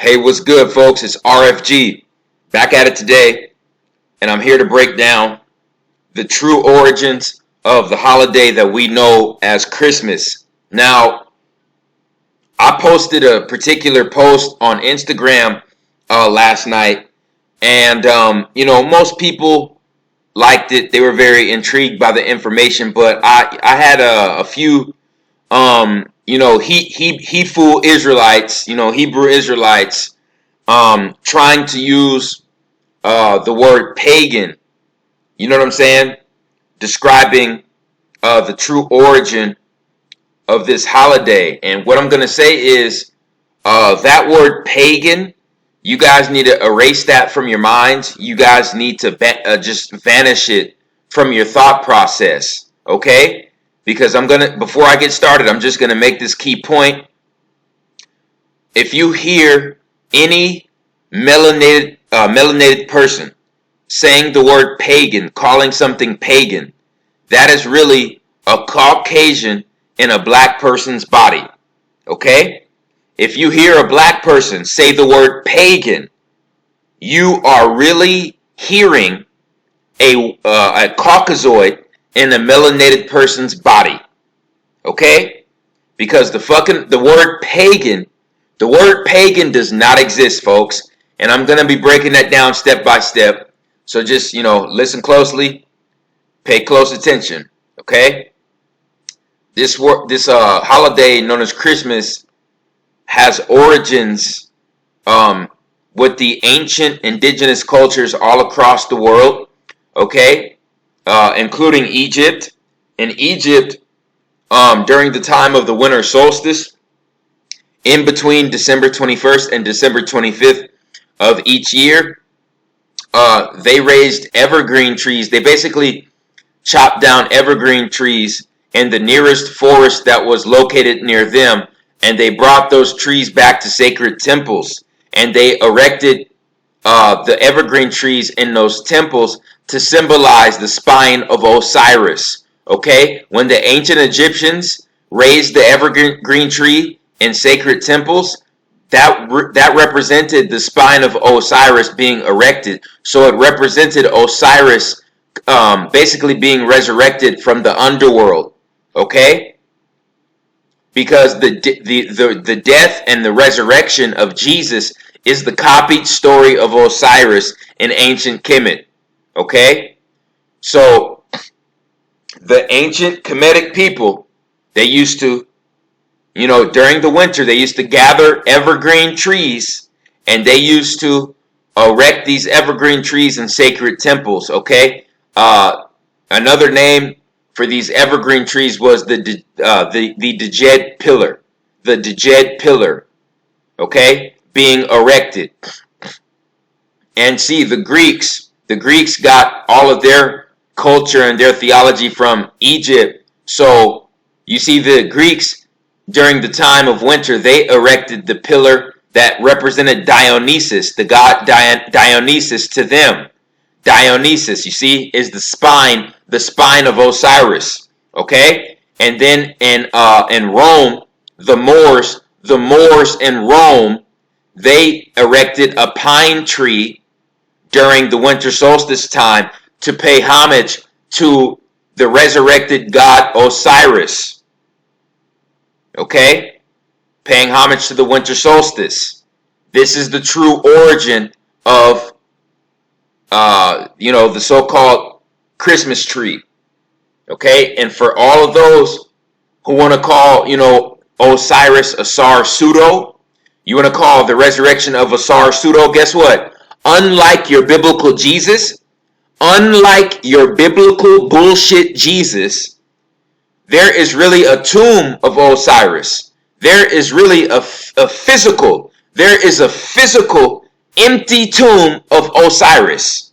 Hey, what's good, folks? It's RFG back at it today, and I'm here to break down the true origins of the holiday that we know as Christmas. Now, I posted a particular post on Instagram last night, and most people liked it. They were very intrigued by the information, but I had a few Hebrew Israelites, Hebrew Israelites, trying to use the word pagan, you know what I'm saying? Describing the true origin of this holiday. And what I'm going to say is that word pagan, you guys need to erase that from your minds. You guys need to just vanish it from your thought process, okay? Because before I get started, I'm just going to make this key point. If you hear any melanated person saying the word pagan, calling something pagan, that is really a Caucasian in a black person's body, okay? If you hear a black person say the word pagan, you are really hearing a Caucasoid in a melanated person's body, okay? Because the word pagan does not exist, folks, and I'm going to be breaking that down step by step. So just, listen closely, pay close attention, okay? This holiday known as Christmas has origins with the ancient indigenous cultures all across the world, okay? Including Egypt. In Egypt, during the time of the winter solstice, in between December 21st and December 25th of each year, they raised evergreen trees. They basically chopped down evergreen trees in the nearest forest that was located near them, and they brought those trees back to sacred temples, and they erected the evergreen trees in those temples to symbolize the spine of Osiris, okay? When the ancient Egyptians raised the evergreen tree in sacred temples, that represented the spine of Osiris being erected. So it represented Osiris basically being resurrected from the underworld, okay? Because the death and the resurrection of Jesus is the copied story of Osiris in ancient Kemet. Okay? So, the ancient Kemetic people, they used to, during the winter, they used to gather evergreen trees, and they used to erect these evergreen trees in sacred temples, okay? Another name for these evergreen trees was the Djed pillar. The Djed pillar, okay? Being erected. And see, the Greeks got all of their culture and their theology from Egypt. So you see, the Greeks, during the time of winter, they erected the pillar that represented Dionysus, the god Dionysus to them. Dionysus, you see, is the spine of Osiris. Okay? And then in Rome, the Moors in Rome, they erected a pine tree during the winter solstice time to pay homage to the resurrected god Osiris. Okay? Paying homage to the winter solstice. This is the true origin of, the so-called Christmas tree. Okay? And for all of those who want to call, Osiris Asar pseudo, you want to call the resurrection of Asar pseudo, guess what? Unlike your biblical Jesus, unlike your biblical bullshit Jesus, there is really a tomb of Osiris. There is really a physical empty tomb of Osiris.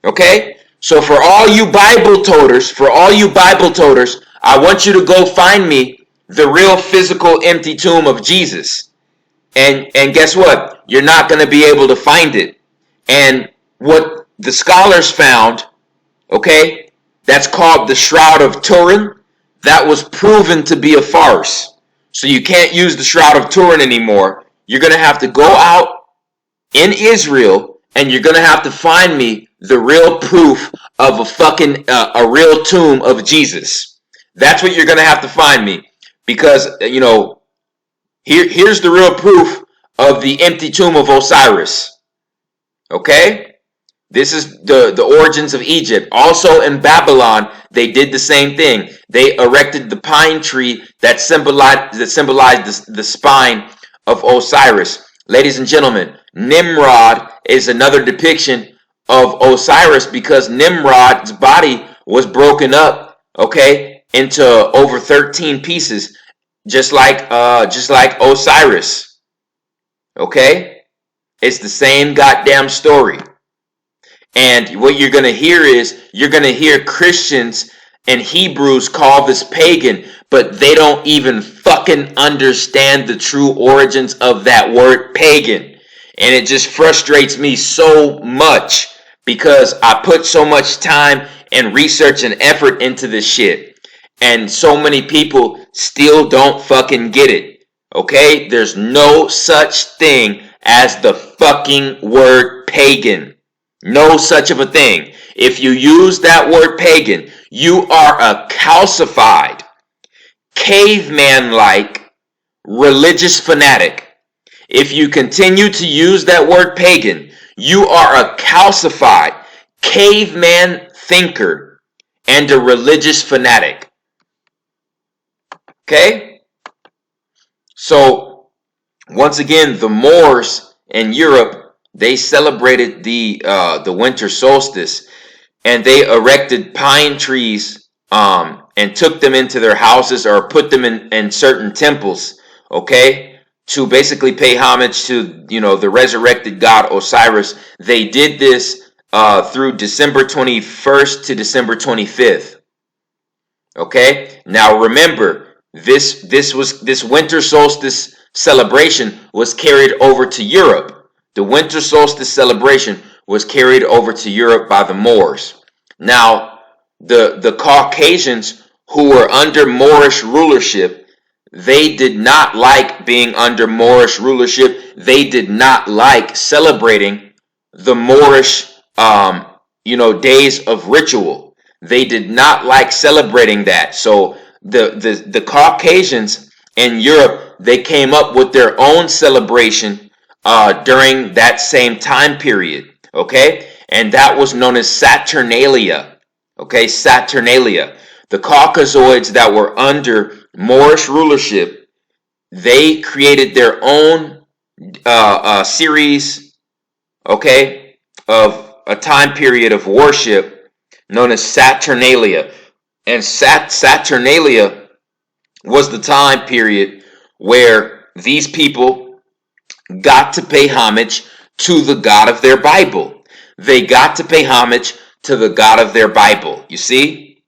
Okay? So for all you Bible toters, I want you to go find me the real physical empty tomb of Jesus. And guess what? You're not going to be able to find it. And what the scholars found, okay, that's called the Shroud of Turin, that was proven to be a farce. So you can't use the Shroud of Turin anymore. you're going to have to go out in Israel and you're going to have to find me the real proof of a fucking, a real tomb of Jesus. That's what you're going to have to find me. Because, here's the real proof of the empty tomb of Osiris. Okay? This is the origins of Egypt. Also in Babylon, they did the same thing. They erected the pine tree that symbolized the spine of Osiris. Ladies and gentlemen, Nimrod is another depiction of Osiris because Nimrod's body was broken up, okay, into over 13 pieces, just like Osiris. Okay? It's the same goddamn story. And what you're going to hear is, you're going to hear Christians and Hebrews call this pagan, but they don't even fucking understand the true origins of that word pagan. And it just frustrates me so much because I put so much time and research and effort into this shit. And so many people still don't fucking get it. Okay? There's no such thing as the fucking word pagan. No such of a thing. If you use that word pagan, you are a calcified, caveman-like religious fanatic. If you continue to use that word pagan, you are a calcified, caveman thinker and a religious fanatic. Okay? So, once again, the Moors in Europe, they celebrated the winter solstice, and they erected pine trees and took them into their houses or put them in certain temples, okay, to basically pay homage to, the resurrected god Osiris. They did this through December 21st to December 25th. Okay, now remember, this winter solstice celebration was carried over to Europe. The winter solstice celebration was carried over to Europe by the Moors. Now, the Caucasians who were under Moorish rulership, they did not like being under Moorish rulership. They did not like celebrating the Moorish, days of ritual. They did not like celebrating that. So the Caucasians in Europe, they came up with their own celebration during that same time period, okay? And that was known as Saturnalia, okay? Saturnalia. The Caucasoids that were under Moorish rulership, they created their own series, okay, of a time period of worship known as Saturnalia. And Saturnalia was the time period where these people got to pay homage to the God of their Bible. They got to pay homage to the God of their Bible. You see,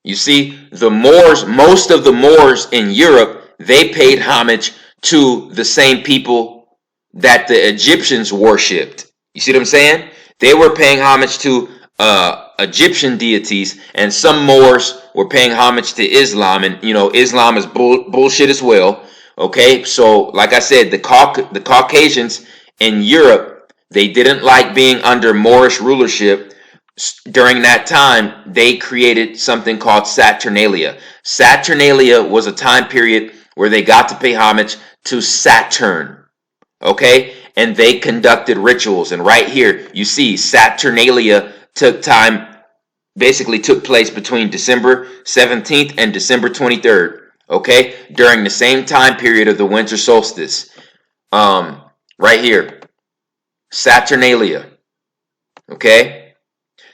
the Moors, most of the Moors in Europe, they paid homage to the same people that the Egyptians worshipped. You see what I'm saying? They were paying homage to Egyptian deities, and some Moors were paying homage to Islam, and Islam is bullshit as well. Okay, so like I said, the Caucasians in Europe, they didn't like being under Moorish rulership. During that time, they created something called Saturnalia. Saturnalia was a time period where they got to pay homage to Saturn. Okay, and they conducted rituals. And right here, you see Saturnalia took place between December 17th and December 23rd. Okay, during the same time period of the winter solstice. Right here, Saturnalia. Okay,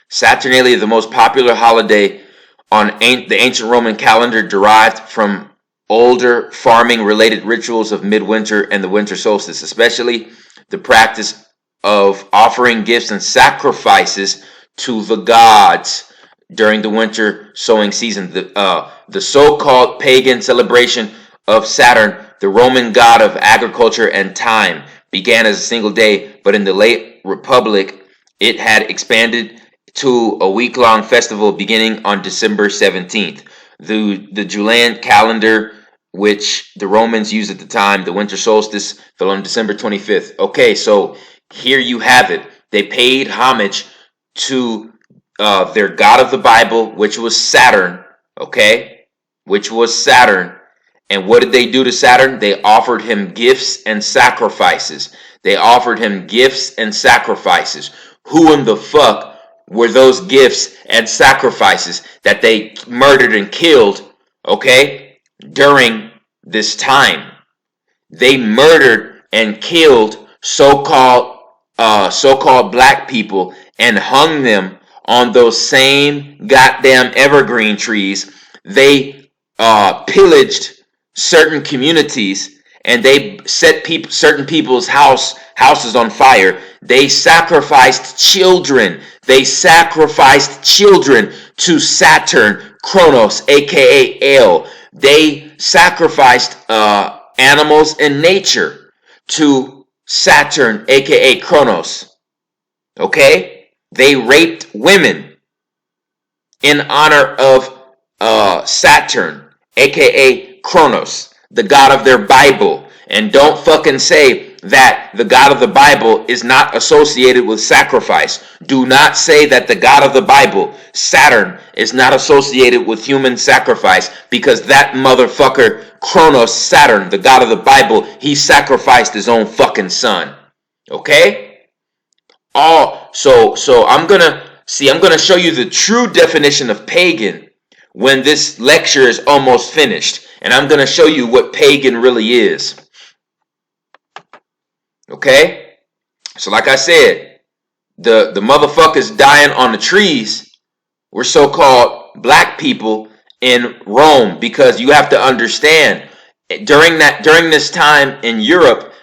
Saturnalia, the most popular holiday on the ancient Roman calendar, derived from older farming-related rituals of midwinter and the winter solstice, especially the practice of offering gifts and sacrifices to the gods during the winter sowing season. The so-called pagan celebration of Saturn, the Roman god of agriculture and time, began as a single day, but in the late Republic, it had expanded to a week-long festival beginning on December 17th. The Julian calendar which the Romans used at the time. The winter solstice fell on December 25th. Okay, so here you have it. They paid homage to their god of the Bible, which was Saturn. Okay, which was Saturn. And what did they do to Saturn? They offered him gifts and sacrifices. They offered him gifts and sacrifices. Who in the fuck were those gifts and sacrifices that they murdered and killed, okay, during this time? They murdered and killed so-called black people and hung them on those same goddamn evergreen trees. They pillaged certain communities, and they set certain people's houses on fire. They sacrificed children. They sacrificed children to Saturn, Kronos, aka El. They sacrificed animals and nature to Saturn, aka Kronos. Okay? They raped women in honor of Saturn, aka Kronos, the God of their Bible. And don't fucking say that the God of the Bible is not associated with sacrifice. Do not say that the God of the Bible, Saturn, is not associated with human sacrifice, because that motherfucker, Kronos, Saturn, the God of the Bible, he sacrificed his own fucking son. Okay? So I'm gonna show you the true definition of pagan when this lecture is almost finished. And I'm going to show you what pagan really is. Okay? So like I said, the motherfuckers dying on the trees were so-called black people in Rome, because you have to understand, during this time in Europe,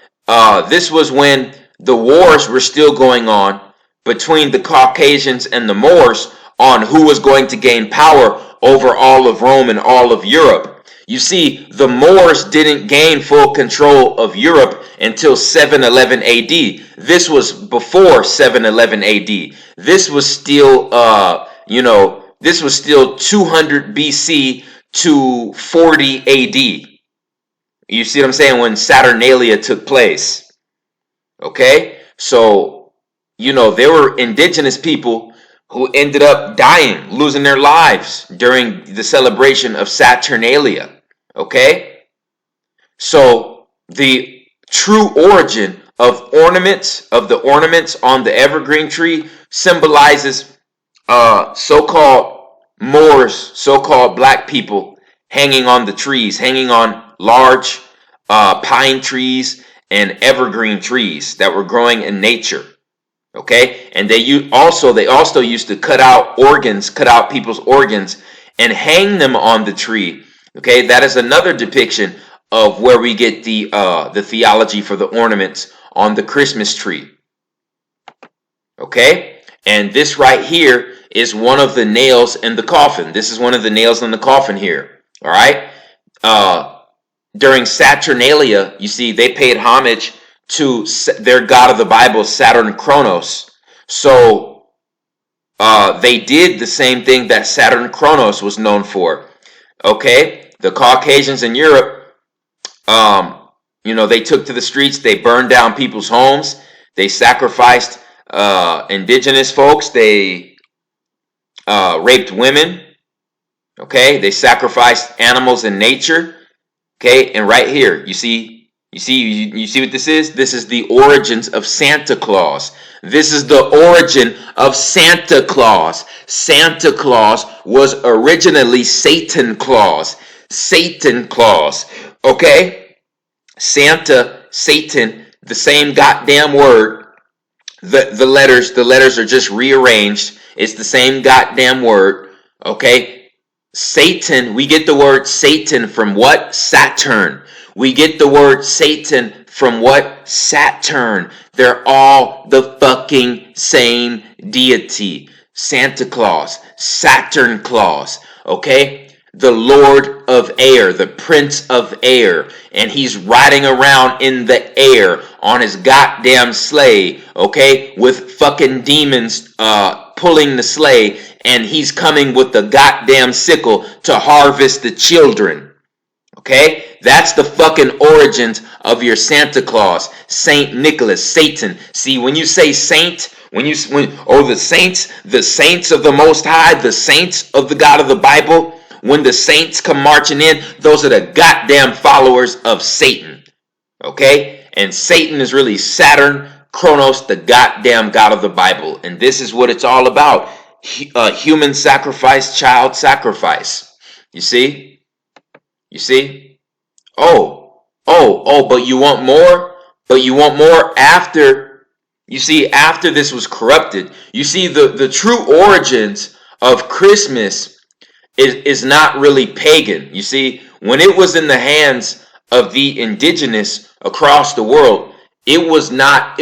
this was when the wars were still going on between the Caucasians and the Moors on who was going to gain power over all of Rome and all of Europe. You see, the Moors didn't gain full control of Europe until 711 AD. This was before 711 AD. This was still, this was still 200 BC to 40 AD. You see what I'm saying? When Saturnalia took place. Okay? So, there were indigenous people who ended up dying, losing their lives during the celebration of Saturnalia. Okay? So the true origin of the ornaments on the evergreen tree symbolizes so-called Moors, so-called black people hanging on the trees, hanging on large pine trees and evergreen trees that were growing in nature. Okay, and they also used to cut out people's organs and hang them on the tree. Okay, that is another depiction of where we get the theology for the ornaments on the Christmas tree. Okay, and this right here is one of the nails in the coffin. This is one of the nails in the coffin here. All right, during Saturnalia, you see, they paid homage to their god of the Bible, Saturn, Kronos. So they did the same thing that Saturn, Kronos was known for. Okay, the Caucasians in Europe, they took to the streets. They burned down people's homes. They sacrificed indigenous folks. They raped women. Okay, they sacrificed animals in nature. Okay, and right here, you see what this is? This is the origins of Santa Claus. This is the origin of Santa Claus. Santa Claus was originally Satan Claus. Satan Claus. Okay? Santa, Satan, the same goddamn word. The letters are just rearranged. It's the same goddamn word. Okay? Satan, we get the word Satan from what? Saturn. We get the word Satan from what? Saturn. They're all the fucking same deity. Santa Claus, Saturn Claus, okay? The Lord of Air, the Prince of Air, and he's riding around in the air on his goddamn sleigh, okay? With fucking demons pulling the sleigh, and he's coming with the goddamn sickle to harvest the children. Okay, That's the fucking origins of your Santa Claus, Saint Nicholas, Satan. See, when you say saint, the saints of the Most High, the saints of the God of the Bible, when the saints come marching in, those are the goddamn followers of Satan. Okay? And Satan is really Saturn, Kronos, the goddamn God of the Bible. And this is what it's all about. Human sacrifice, child sacrifice. You see? You see? But you want more? But you want more after, you see, after this was corrupted. You see, the true origins of Christmas is not really pagan. You see, when it was in the hands of the indigenous across the world, it was not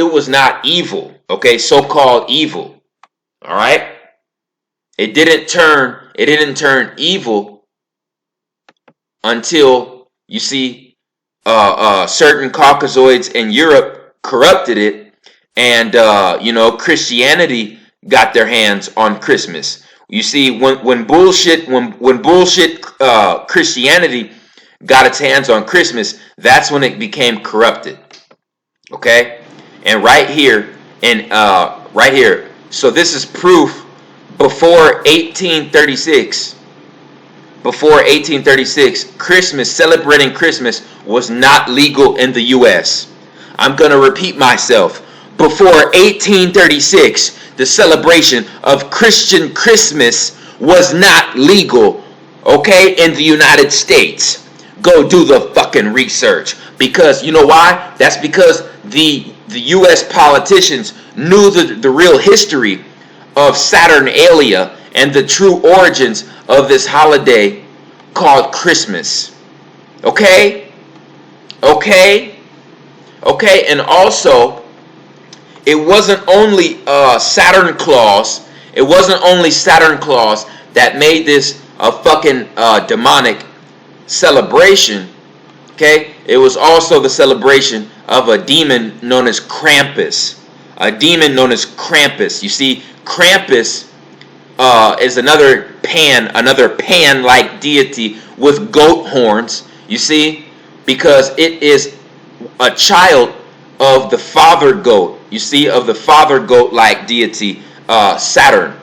evil, okay, so-called evil. All right? It didn't turn evil until, you see, certain Caucasoids in Europe corrupted it, and Christianity got their hands on Christmas. You see, when bullshit Christianity got its hands on Christmas, that's when it became corrupted. Okay, and right here, so this is proof. Before 1836, celebrating Christmas was not legal in the U.S. I'm going to repeat myself. Before 1836, the celebration of Christian Christmas was not legal, okay, in the United States. Go do the fucking research. Because, you know why? That's because the U.S. politicians knew the real history of Saturnalia and the true origins of this holiday called Christmas. Okay? And also, it wasn't only Saturn Claus. It wasn't only Saturn Claus that made this a fucking demonic celebration. Okay? It was also the celebration of a demon known as Krampus. You see, Krampus is another pan-like deity with goat horns, you see, because it is a child of the father goat, you see, of the father goat-like deity, Saturn.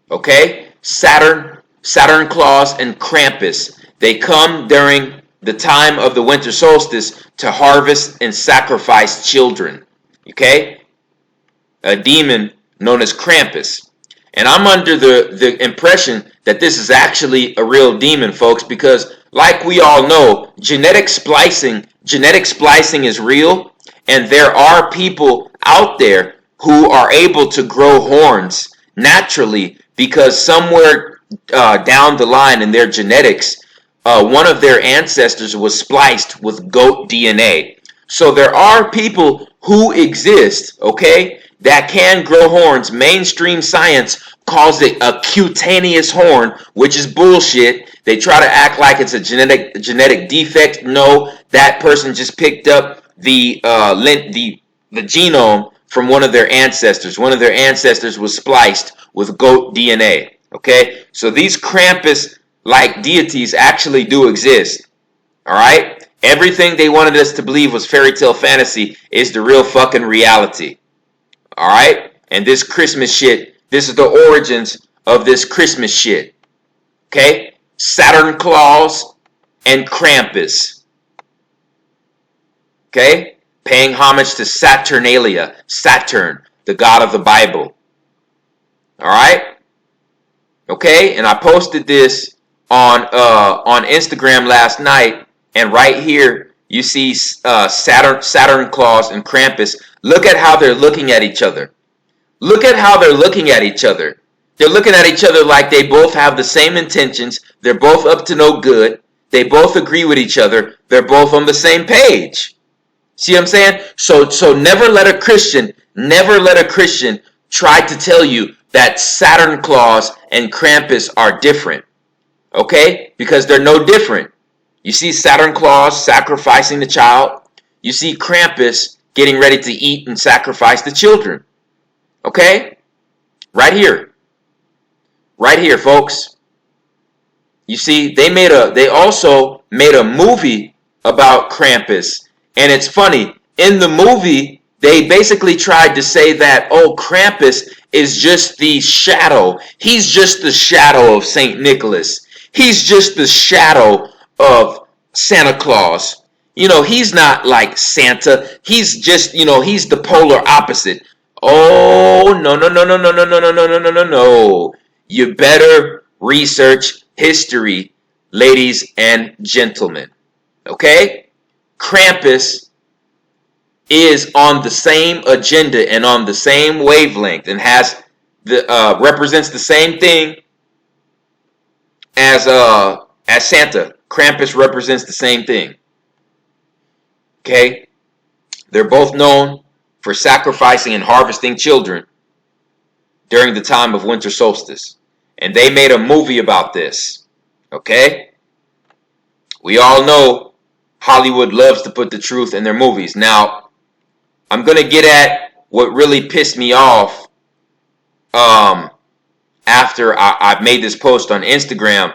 Okay? Saturn Claus and Krampus, they come during the time of the winter solstice to harvest and sacrifice children. Okay? A demon known as Krampus. And I'm under the impression that this is actually a real demon, folks, because like we all know, genetic splicing is real, and there are people out there who are able to grow horns naturally because somewhere down the line in their genetics, one of their ancestors was spliced with goat DNA. So there are people who exist, okay, that can grow horns. Mainstream science calls it a cutaneous horn, which is bullshit. They try to act like it's a genetic defect. No, that person just picked up the genome from one of their ancestors. One of their ancestors was spliced with goat DNA. Okay, so these Krampus-like deities actually do exist. All right, everything they wanted us to believe was fairy tale fantasy is the real fucking reality. All right, and this Christmas shit, this is the origins of this Christmas shit. Okay, Saturn Claus and Krampus. Okay, paying homage to Saturnalia, Saturn, the god of the Bible. All right. Okay, and I posted this on Instagram last night, and right here you see Saturn Claus and Krampus. Look at how they're looking at each other. Look at how they're looking at each other. They're looking at each other like they both have the same intentions. They're both up to no good. They both agree with each other. They're both on the same page. See what I'm saying? So never let a Christian try to tell you that Saturn Claus and Krampus are different. Okay? Because they're no different. You see Saturn Claus sacrificing the child. You see Krampus getting ready to eat and sacrifice the children. Okay? Right here. Right here, folks. You see, they also made a movie about Krampus. And it's funny, in the movie, they basically tried to say that, oh, Krampus is just the shadow. He's just the shadow of St. Nicholas. He's just the shadow of Santa Claus. You know, he's not like Santa. He's just, you know, he's the polar opposite. Oh, no, no, no, no, no, no, no, no, no, no, no, no, no. You better research history, ladies and gentlemen. Okay? Krampus is on the same agenda and on the same wavelength and has the represents the same thing as Santa. Krampus represents the same thing. Okay? They're both known for sacrificing and harvesting children during the time of winter solstice. And they made a movie about this. Okay? We all know Hollywood loves to put the truth in their movies. Now, I'm going to get at what really pissed me off after I made this post on Instagram.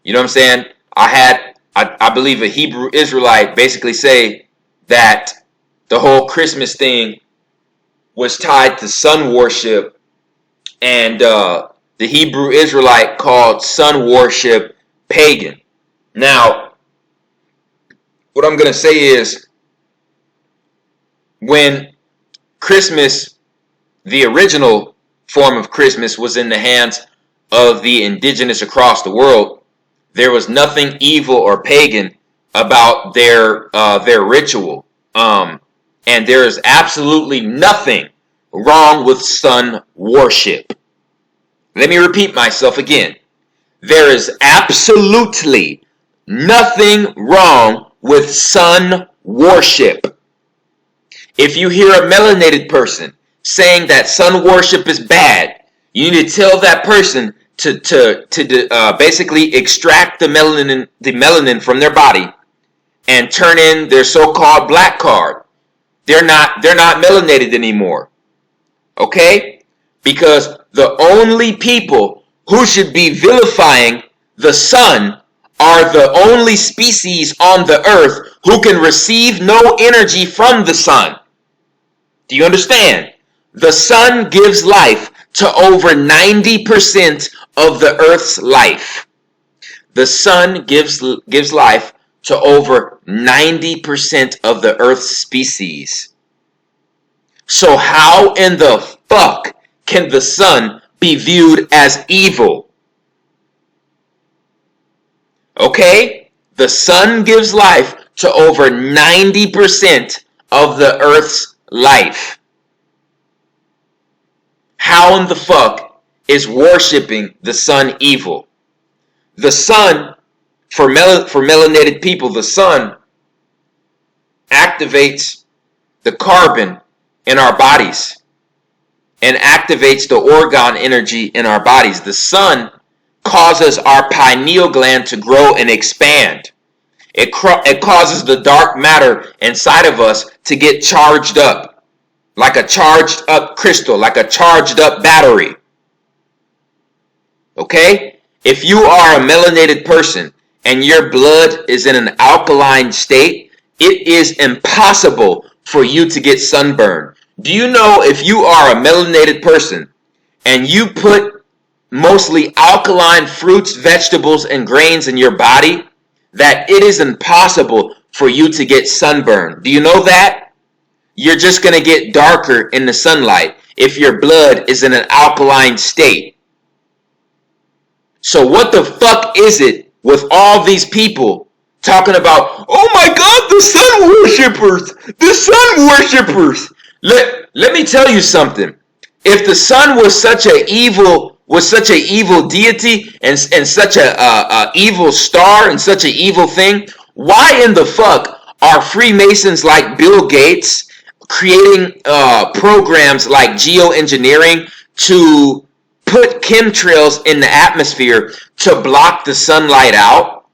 You know what I'm saying? I believe a Hebrew Israelite basically say that the whole Christmas thing was tied to sun worship, and the Hebrew Israelite called sun worship pagan. Now, what I'm going to say is, when Christmas, the original form of Christmas, was in the hands of the indigenous across the world, there was nothing evil or pagan about their ritual. And there is absolutely nothing wrong with sun worship. Let me repeat myself again. There is absolutely nothing wrong with sun worship. If you hear a melanated person saying that sun worship is bad, you need to tell that person to basically extract the melanin from their body and turn in their so-called black card. They're not melanated anymore. Okay? Because the only people who should be vilifying the sun are the only species on the earth who can receive no energy from the sun. Do you understand? The sun gives life to over 90% of the earth's life. The sun gives life to over 90% of the earth's species. So how in the fuck can the sun be viewed as evil? Okay? The sun gives life to over 90% of the earth's life. How in the fuck is worshiping the sun evil? The sun, for melanated people, the sun activates the carbon in our bodies and activates the orgone energy in our bodies. The sun causes our pineal gland to grow and expand. It causes the dark matter inside of us to get charged up, like a charged up crystal, like a charged up battery. Okay? If you are a melanated person and your blood is in an alkaline state, it is impossible for you to get sunburned. Do you know, if you are a melanated person and you put mostly alkaline fruits, vegetables, and grains in your body, that it is impossible for you to get sunburned? Do you know that? You're just going to get darker in the sunlight if your blood is in an alkaline state. So what the fuck is it with all these people talking about, oh my God, the sun worshippers, the sun worshippers? Let me tell you something. If the sun was such a evil deity and such a evil star and such an evil thing, why in the fuck are Freemasons like Bill Gates creating programs like geoengineering to put chemtrails in the atmosphere to block the sunlight out?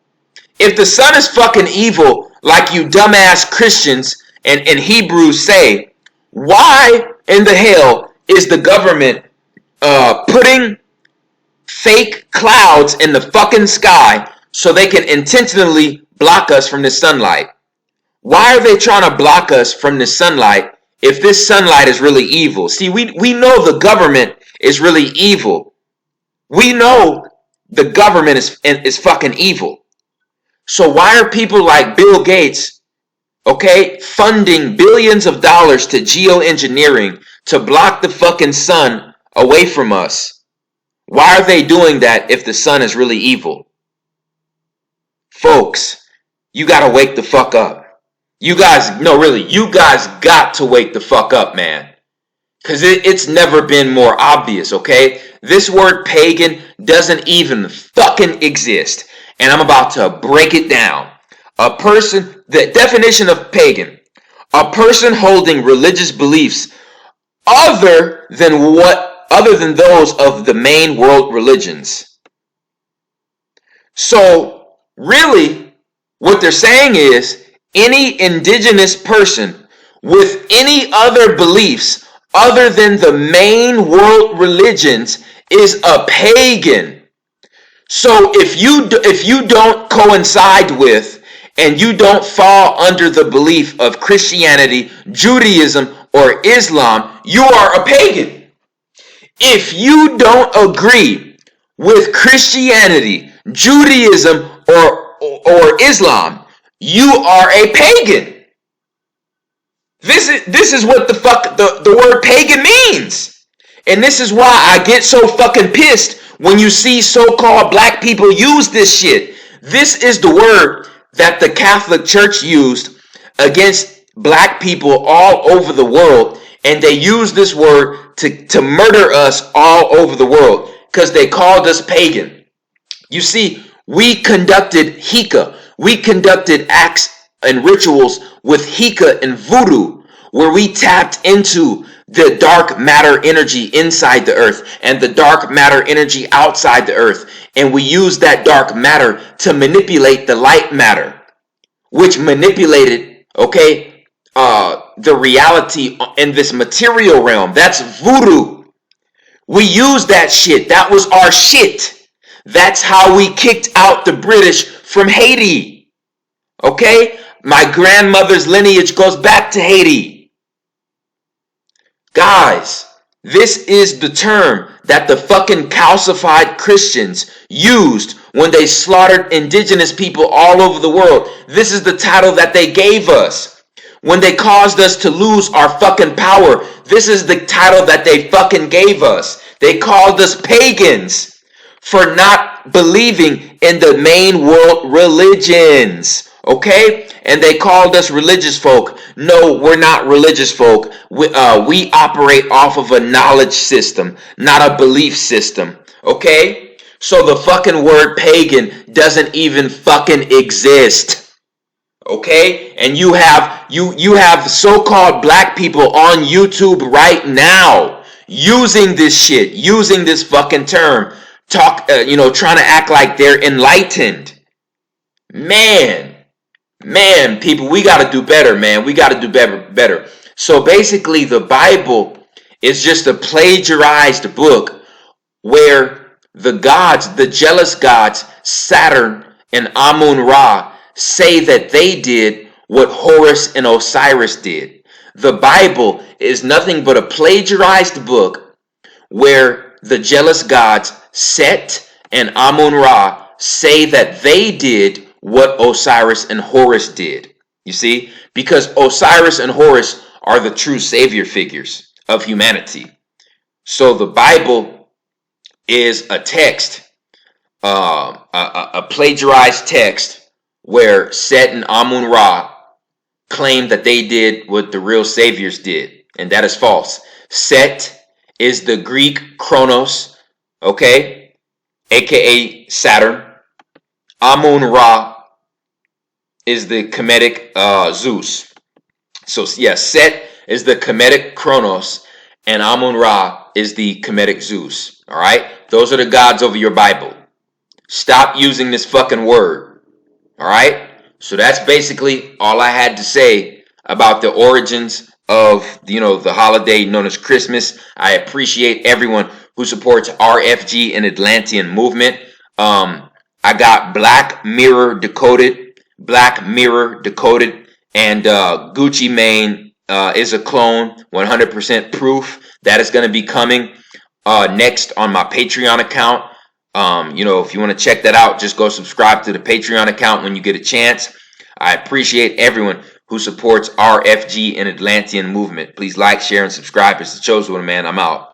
If the sun is fucking evil, like you dumbass Christians and Hebrews say, why in the hell is the government putting fake clouds in the fucking sky so they can intentionally block us from the sunlight? Why are they trying to block us from the sunlight if this sunlight is really evil? See, we know the government is really evil. We know the government is fucking evil. So why are people like Bill Gates, okay, funding billions of dollars to geoengineering to block the fucking sun away from us? Why are they doing that if the sun is really evil? Folks, you gotta wake the fuck up. You guys got to wake the fuck up, man. Because it's never been more obvious, okay? This word pagan doesn't even fucking exist. And I'm about to break it down. The definition of pagan, a person holding religious beliefs other than those of the main world religions. So, really, what they're saying is, any indigenous person with any other beliefs other than the main world religions is a pagan. So if you don't coincide with and you don't fall under the belief of Christianity, Judaism, or Islam, you are a pagan. If you don't agree with Christianity, Judaism, or Islam, you are a pagan. This is what the fuck the word pagan means. And this is why I get so fucking pissed when you see so-called black people use this shit. This is the word that the Catholic Church used against black people all over the world. And they use this word to murder us all over the world because they called us pagan. You see, we conducted Hika. We conducted acts and rituals with Hika and voodoo, where we tapped into the dark matter energy inside the earth and the dark matter energy outside the earth. And we used that dark matter to manipulate the light matter, which manipulated, okay, the reality in this material realm. That's voodoo. We used that shit. That was our shit. That's how we kicked out the British from Haiti. Okay? My grandmother's lineage goes back to Haiti. Guys, this is the term that the fucking calcified Christians used when they slaughtered indigenous people all over the world. This is the title that they gave us. When they caused us to lose our fucking power, this is the title that they fucking gave us. They called us pagans for not believing in the main world religions. Okay? And they called us religious folk. No, we're not religious folk. We operate off of a knowledge system, not a belief system. Okay? So the fucking word pagan doesn't even fucking exist. Okay? And you have so-called black people on YouTube right now using this shit, using this fucking term, trying to act like they're enlightened. Man, people, we got to do better, man. We got to do better. So basically, the Bible is just a plagiarized book where the gods, the jealous gods, Saturn and Amun-Ra, say that they did what Horus and Osiris did. The Bible is nothing but a plagiarized book where the jealous gods, Set and Amun-Ra, say that they did what Osiris and Horus did. You see? Because Osiris and Horus are the true savior figures of humanity. So the Bible is a text, a plagiarized text where Set and Amun-Ra claim that they did what the real saviors did. And that is false. Set is the Greek Kronos, okay, aka Saturn. Amun-Ra is the Kemetic Zeus. So yes, Set is the Kemetic Kronos, and Amun-Ra is the Kemetic Zeus. All right, those are the gods over your Bible. Stop using this fucking word. All right, so that's basically all I had to say about the origins of the holiday known as Christmas. I appreciate everyone who supports RFG and Atlantean movement. I got Black Mirror Decoded, And Gucci Mane is a clone, 100% proof. That is going to be coming next on my Patreon account. If you want to check that out, just go subscribe to the Patreon account when you get a chance. I appreciate everyone who supports RFG and Atlantean movement. Please like, share, and subscribe. It's the Chosen One, man. I'm out.